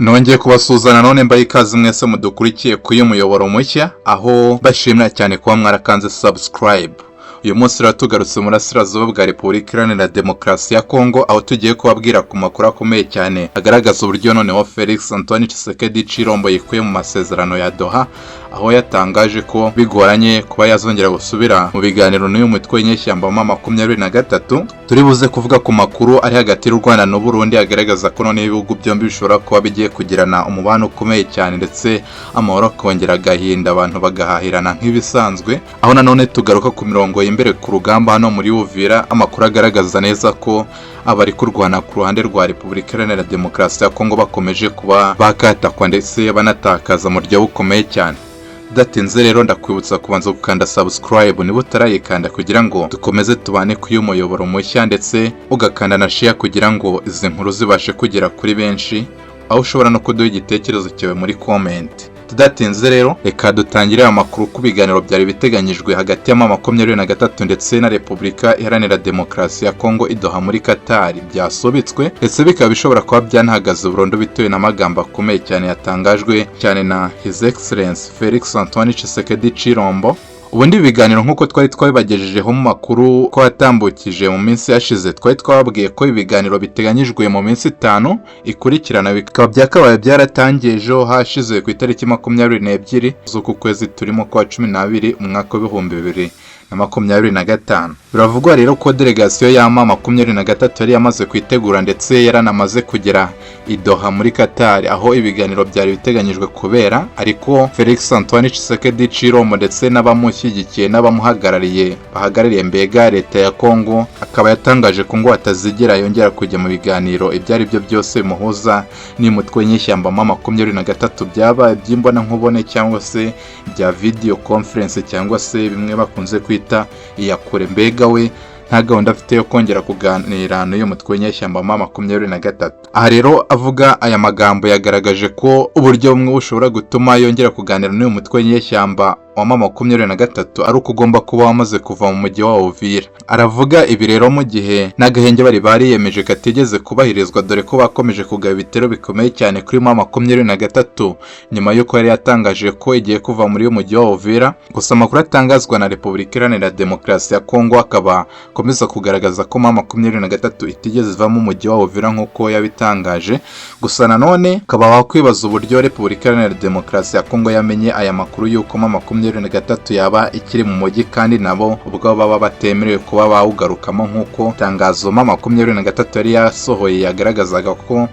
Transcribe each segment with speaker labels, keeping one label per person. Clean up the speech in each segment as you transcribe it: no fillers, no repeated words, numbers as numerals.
Speaker 1: Nongeye kubasuzana none mbaye ikaze mwese mudukurikiye kuyu muyoboro mushya aho bashimira cyane kuba mwarakanze subscribe. Uyu munsi ratugarutse mu Burasirazuba bwa Repubulika Iharanira Demokarasi ya Congo aho tugiye kubabwira ku makuru akomeye cyane agaragaza uburyo noneho Felix Antoine Tshisekedi Chilombo yikuye mu masezerano ya Doha, aho yatangaje ko bigoranye kuba yazongera gusubira mu biganiro n'uyu mutwe w'inyeshyamba mu 2023. Turi buze kuvuga ku makuru ari hagati y'u Rwanda n'Uburundi agaragaza ko none ibihugu byombi bishobora kuba bigiye kugirana umubano ukomeye cyane ndetse amahoro kongera agahinda abantu bagahahirana nk'ibisanzwe, aho nanone tugaruka ku mirongo imbere ku rugamba hano muri Uvira. Amakuru agaragaza neza ko abari kurwana ku ruhande rwa Repubulika Iharanira Demokarasi ya Congo bakomeje kuba bakatakwa ndetse banatakaza mu buryo bukomeye cyane. Datinze rero ndakwibutsa kubanza gukanda subscribe niba utarayikanda kugira ngo dukomeze tubane kuyu muyoboro mushya, ndetse ugakanda na share kugira ngo izi nkuru zibashe kugera kuri benshi, aho ushobora no kuduha igitekerezo cyawe muri comment. Tudatinze rero reka dutangire amakuru ku biganiro byari biteganyijwe hagati ya 2023 ndetse na Repubulika Iharanira Demokarasi ya Congo Doha muri Qatar byasubitswe, ndetse bikaba bishobora kuba byanahagaze burundu bitewe n'amagambo akomeye cyane yatangajwe cyane na His Excellency Felix Antoine Tshisekedi Chilombo. Ubundi biganiro nk'uko twari twabibagejejeho mu makuru ko watambukije mu minsi yashize, twari twababwiye ko ibiganiro biteganyijwe mu minsi 5 ikurikirana bikaba byakabaye byaratangiye ejo hashize ku itariki 22 z'uku kwezi turimo kwa 12 mu mwaka wa 2025. Biravugwa rero ko delegation ya 2023 yari yamaze kwitegura ndetse yaranamaze kugera i Doha muri Qatar aho ibiganiro byari biteganyijwe kubera, ariko Felix Antoine Tshisekedi Chilombo ndetse n'abamushyigikiye n'abamuhagarariye bahagarariye mbega leta ya Congo akaba yatangaje ko ngo atazigera yongera kujya mu biganiro ibyo ari byo byose bimuhuza n'umutwe w'inyeshyamba 2023, byaba by'imbona nkubone cyangwa se bya video conference cyangwa se bimwe bakunze kwita iya kure. Mbega we nta gahunda afite yo kongera kuganira n'uyu mutwe w'inyeshyamba 2023. Aha rero avuga aya magambo yagaragaje ko uburyo bumwe bushobora gutuma yongera kuganira n'uyu mutwe w'inyeshyamba wa 2023 ari uko ugomba kuba wamaze kuva mu mujyi wa Uvira. Aravuga ibi rero mu gihe n'agahenge bari bariyemeje katigeze kubahirizwa, dore ko bakomeje kugaba ibitero bikomeye cyane kuri 2023 nyuma y'uko yari yatangaje ko igiye kuva muri uyu mujyi wa Uvira. Gusa amakuru atangazwa na Repubulika Iharanira Demokarasi ya Congo akaba komeza kugaragaza ko 2023 itigeze iva mu mujyi wa Uvira nk'uko yabitangaje. Gusa nanone akaba wakwibaza uburyo Repubulika Iharanira Demokarasi ya Congo yamenye aya makuru y'uko 2023 yaba ikiri mu mujyi kandi nabo ubwo baba batemerewe kuba bawugarukamo, nk'uko tangazo 2023 yari yasohoye yagaragazaga ko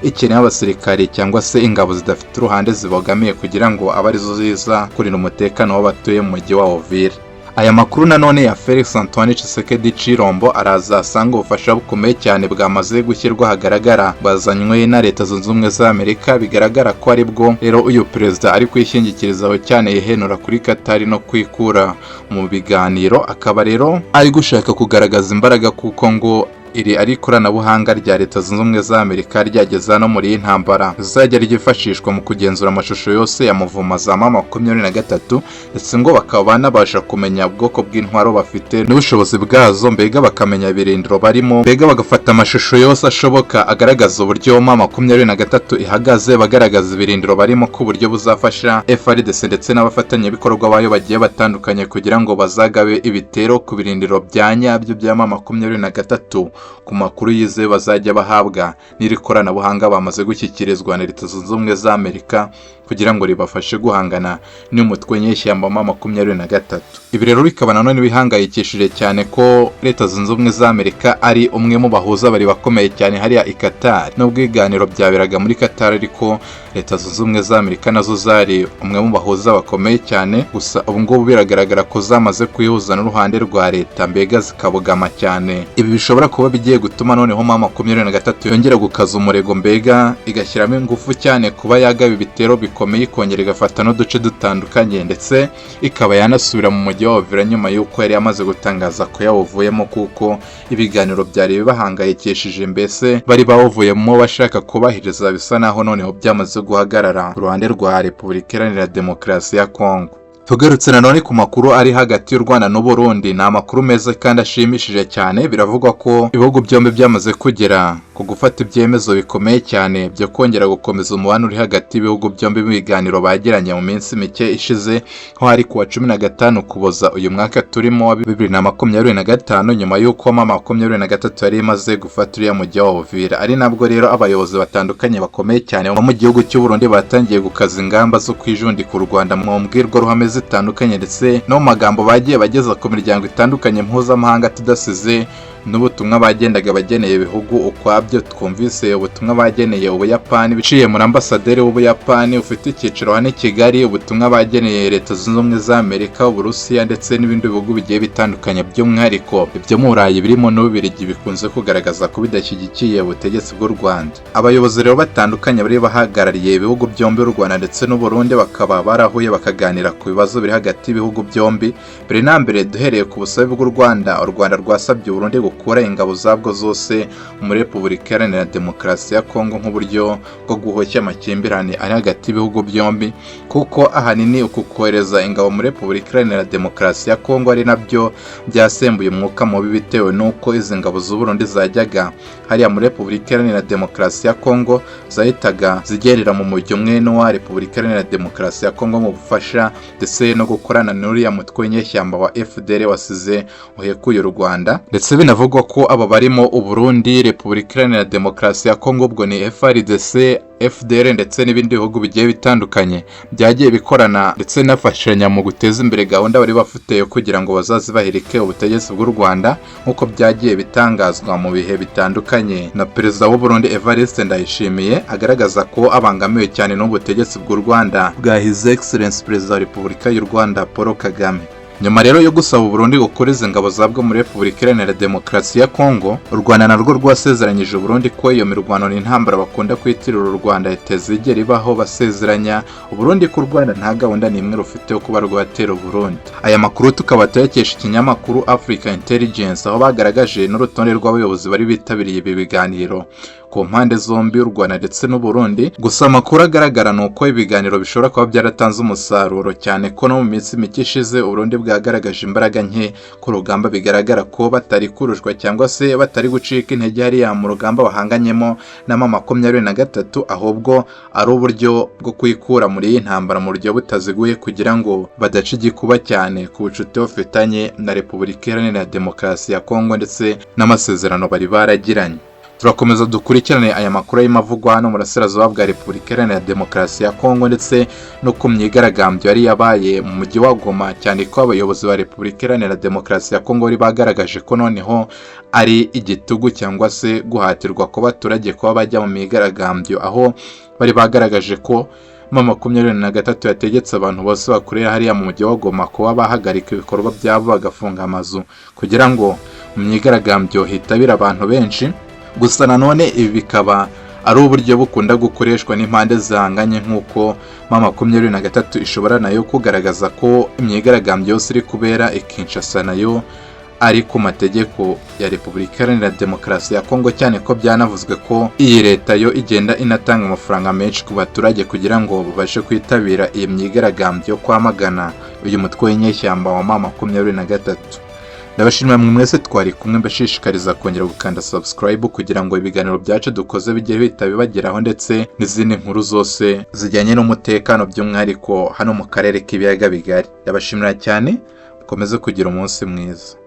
Speaker 1: ikeneye abasirikare cyangwa se ingabo zidafite uruhande zibogamiye kugira ngo abarizo ziza kurinda umutekano w'abatuye mu mujyi wa Uvira. Aya makuru nanone ya Felix Antoine Tshisekedi Chilombo araza asanga ubufasha bukomeye cyane bwamaze gushyirwa hagaragara bazanywe na Leta Zunze Ubumwe za Amerika. Bigaragara ko ari bwo rero uyu perezida ari kwishingikirizaho cyane yihenura kuri Qatar no kwikura mu biganiro, akaba rero ari gushaka kugaragaza imbaraga kuko ngo iri ari ikoranabuhanga rya Leta Zunze Ubumwe za Amerika ryageza no muri intambara zizajya ryifashishwa mu kugenzura amashusho yose ya muvuma za 2023, ndetse ngo bakaba banabasha kumenya ubwoko bw'intwaro bafite n'ubushobozi bwazo, mbega bakamenya ibirindiro barimo, mbega bagafata amashusho yose ashoboka agaragaza uburyo 2023 ihagaze, bagaragaza ibirindiro barimo ku buryo buzafasha FARDC ndetse n'abafatanyabikorwa bayo bagiye batandukanye kugira ngo bazagabe ibitero ku birindiro bya nyabyo bya 2023 ku makuru yize bazajya bahabwa n'iri koranabuhanga bamaze gushyikirizwa na Leta Zunze Ubumwe za Amerika kugira ngo ribafashe guhangana n'umutwe w'inyeshyamba 2023. Ibi rero bikaba nanone bihangayikishije cyane ko Leta Zunze Ubumwe za Amerika ari umwe mu bahuza bari bakomeye cyane hariya i Qatar. Nubwo ibiganiro byaberaga muri Qatar, ariko Leta Zunze Ubumwe za Amerika nazo zari umwe mu bahuza bakomeye cyane. Gusa ubu ngubu biragaragara ko zamaze kwihuza n'uruhande rwa leta, mbega zikabugama cyane. Ibi bishobora kuba bigiye gutuma noneho 2023 yongera gukaza umurego, mbega igashyiramo ingufu cyane kuba yagaba ibitero bikomeye, ikongera igafata n'uduce dutandukanye, ndetse ikaba yanasubira mu mujyi wa Uvira nyuma y'uko yari yamaze gutangaza ko yawuvuyemo, kuko ibiganiro byari bibahangayikishije, mbese bari bawuvuyemo bashaka kubahiriza bisa naho noneho byamaze guhagarara ku ruhande rwa Repubulika Iharanira Demokarasi ya Congo. Tugarutse nanone ku makuru ari hagati y'u Rwanda n'Uburundi, ni amakuru meza kandi ashimishije cyane. Biravugwa ko ibihugu byombi byamaze kugera ku gufata ibyemezo bikomeye cyane byo kongera gukomeza umubano uri hagati y'ibihugu byombi mu biganiro bagiranye mu minsi mike ishize, aho hari kuwa 15 Ukuboza uyu mwaka turimo wa 2025, nyuma y'uko mama 23 yari imaze gufata uriya mujyi wa Uvira. Ari nabwo rero abayobozi batandukanye bakomeye cyane bo mu gihugu cy'u Burundi batangiye gukaza ingamba zo kwijundika u Rwanda mu mbwirwaruhame zitandukanye ndetse no mu magambo bagiye bageza ku miryango itandukanye mpuzamahanga tudasize n'ubutumwa bagendaga bageneye ibihugu ukwabyo. Twumvise ubutumwa bageneye Ubuyapani biciye muri ambasaderi w'Ubuyapani ufite icyiciro hano i Kigali, ubutumwa bageneye Leta Zunze Ubumwe za Amerika, Uburusiya ndetse n'ibindi bihugu bigiye bitandukanye, by'umwihariko ibyo mu Burayi birimo n'Ububiligi bikunze kugaragaza ko bidashyigikiye ubutegetsi bw'u Rwanda. Abayobozi rero batandukanye bari bahagarariye ibihugu byombi, u Rwanda ndetse n'u Burundi, bakaba barahuye bakaganira ku bibazo biri hagati y'ibihugu byombi. Mbere na mbere duhereye ku busabe bw'u Rwanda, u Rwanda rwasabye Burundi gukura ingabo zabwo zose muri Repubulika Iharanira Demokarasi ya Congo nk'uburyo bwo guhoshya amakimbirane ari hagati y'ibihugu byombi, kuko ahanini uku kohereza ingabo muri Repubulika Iharanira Demokarasi ya Congo ari nabyo byasembuye umwuka mubi, bitewe n'uko izi ngabo z'u Burundi zajyaga hariya muri Repubulika Iharanira Demokarasi ya Congo zahitaga zigerera mu mujyi umwe n'uwa Repubulika Iharanira Demokarasi ya Congo mu bufasha ndetse no gukorana n'uriya mutwe w'inyeshyamba wa FDL wasize uhekuye u Rwanda. Ndetse binavugwa ko aba barimo u Burundi, Repubulika Iharanira Demokarasi ya Congo, ubwo ni FARDC, FDL ndetse n'ibindi bihugu bigiye bitandukanye byagiye bikorana ndetse nafashanya mu guteza imbere gahunda bari bafite kugira ngo bazazibahirike ubutegetsi bw'u Rwanda, nk'uko byagiye bitangazwa mu bihe bitandukanye na Perezida w'u Burundi Evariste Ndayishimiye, agaragaza ko abangamiwe cyane n'ubutegetsi bw'u Rwanda bwa His Excellency Perezida wa Repubulika y'u Rwanda Paul Kagame. Nyuma rero yo gusaba u Burundi gukora ingabo zabwo muri Repubulika Iharanira Demokarasi ya Congo, u Rwanda narwo rwasezeranyije u Burundi ko iyo mirwano n'intambara bakunda kwitirira u Rwanda itazigera ibaho, basezeranya u Burundi ko u Rwanda nta gahunda n'imwe rufite yo kuba rwatera u Burundi. Aya makuru tukaba tuyakesha ikinyamakuru Africa Intelligence, aho bagaragaje n'urutonde rw'abayobozi bari bitabiriye ibi biganiro ku mpande zombi, u Rwanda ndetse n'u Burundi. Gusa amakuru agaragara ni uko ibiganiro bishobora kuba byaratanze umusaruro, cyane ko no mu minsi mike ishize u Burundi bwagaragaje imbaraga nke ku rugamba, bigaragara ko batari kurushwa cyangwa se batari gucika intege hariya mu rugamba bahanganyemo na mama 23, ahubwo ari uburyo bwo kwikura muri iyi ntambara mu buryo butaziguye kugira ngo badaca igikuba cyane ku bucuti bafitanye na Repubulika Iharanira Demokarasi ya Congo ndetse n'amasezerano bari baragiranye. Turakomeza dukurikirane aya makuru y'imavugwa hano mu burasirazuba bwa Repubulika Iharanira Demokarasi ya Congo ndetse no ku myigaragambyo yari yabaye mu mujyi wa Goma, cyane ko abayobozi ba Repubulika Iharanira Demokarasi ya Congo bari bagaragaje ko noneho ari igitugu cyangwa se guhatirwa ko abaturage kuba bajya mu myigaragambyo, aho bari bagaragaje ko mama 23 yategetse abantu bose bakorera hariya mu mujyi wa Goma kuba bahagarika ibikorwa byabo bagafunga amazu kugira ngo mu myigaragambyo hitabira abantu benshi. Gusa nanone ibi bikaba ari uburyo bukunda gukoreshwa n'impande zihanganye, nk'uko mama 23 ishobora nayo kugaragaza ko imyigaragambyo yose iri kubera Kinshasa nayo ari ku mategeko ya Repubulika Iharanira Demokarasi ya Congo, cyane ko byanavuzwe ko iyi leta yo igenda inatanga amafaranga menshi ku baturage kugira ngo babashe kwitabira iyi myigaragambyo kwamagana uyu mutwe w'inyeshyamba wa mama 23. Ndabashimira mwese twari kumwe, mbashishikariza kongera gukanda subscribe kugira ngo ibiganiro byacu dukoze bijye bitabibageraho, ndetse n'izindi nkuru zose zijyanye n'umutekano by'umwihariko hano mu karere k'ibiyaga bigari. Ndabashimira cyane, mukomeze kugira umunsi mwiza.